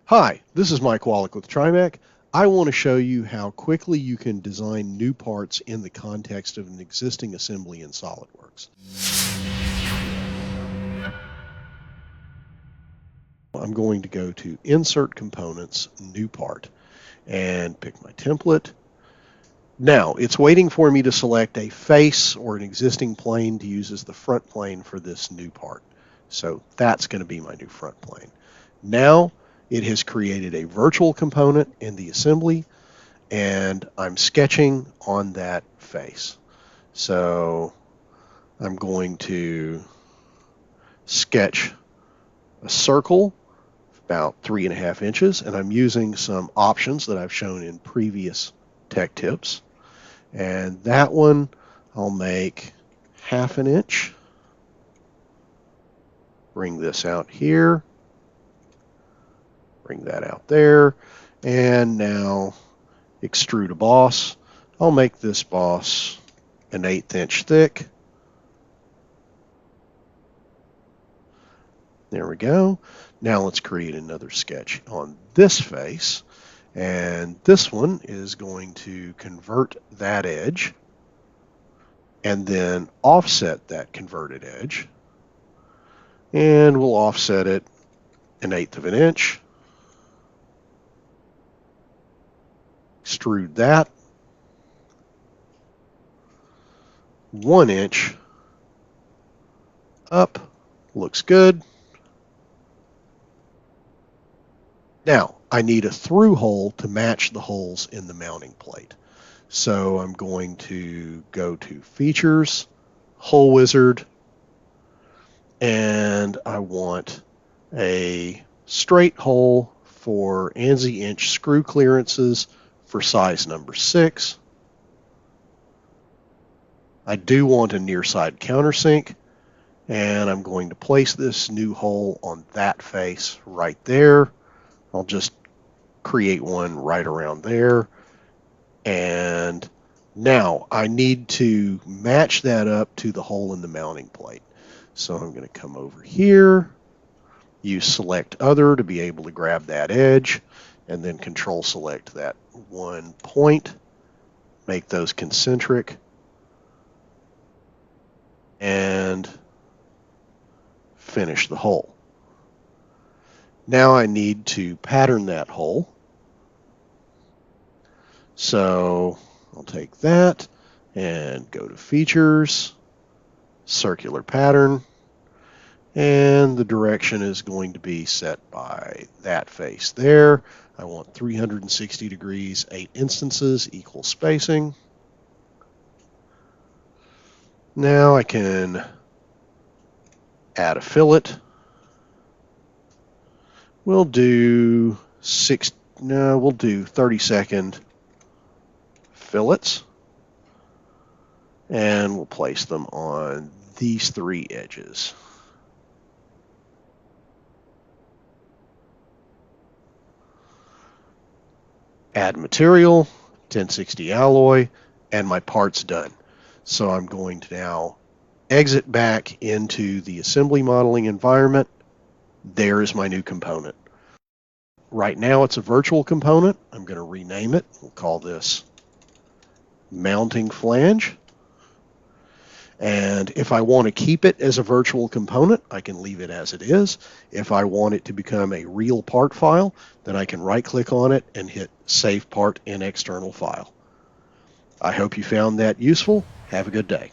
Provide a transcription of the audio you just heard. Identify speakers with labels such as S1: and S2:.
S1: Hi, this is Mike Wallach with TriMech. I want to show you how quickly you can design new parts in the context of an existing assembly in SOLIDWORKS. I'm going to go to Insert Components, New Part, and pick my template. Now, it's waiting for me to select a face or an existing plane to use as the front plane for this new part. So that's going to be my new front plane. Now, it has created a virtual component in the assembly, and I'm sketching on that face. So I'm going to sketch a circle about 3.5 inches, and I'm using some options that I've shown in previous tech tips. And that one I'll make 1/2 inch. Bring this out here. Bring that out there. And now extrude a boss. I'll make this boss an 1/8 inch thick. There we go. Now let's create another sketch on this face. And this one is going to convert that edge and then offset that converted edge. And we'll offset it 1/8 of an inch. Extrude that 1 inch up. Looks good. Now, I need a through hole to match the holes in the mounting plate. So I'm going to go to Features, Hole Wizard, and I want a straight hole for ANSI inch screw clearances for size number 6. I do want a near side countersink, and I'm going to place this new hole on that face right there. I'll just create one right around there. And now I need to match that up to the hole in the mounting plate. So I'm going to come over here, use Select Other to be able to grab that edge, and then Control Select that one point, make those concentric, and finish the hole. Now I need to pattern that hole. So I'll take that and go to Features, Circular Pattern, and the direction is going to be set by that face there. I want 360 degrees, 8 instances, equal spacing. Now I can add a fillet. We'll do 30-second fillets, and we'll place them on these 3 edges. Add material, 1060 alloy, and my part's done. So I'm going to now exit back into the assembly modeling environment. There is my new component. Right now it's a virtual component. I'm going to rename it. We'll call this mounting flange. And if I want to keep it as a virtual component, I can leave it as it is. If I want it to become a real part file, then I can right-click on it and hit Save Part in External File. I hope you found that useful. Have a good day.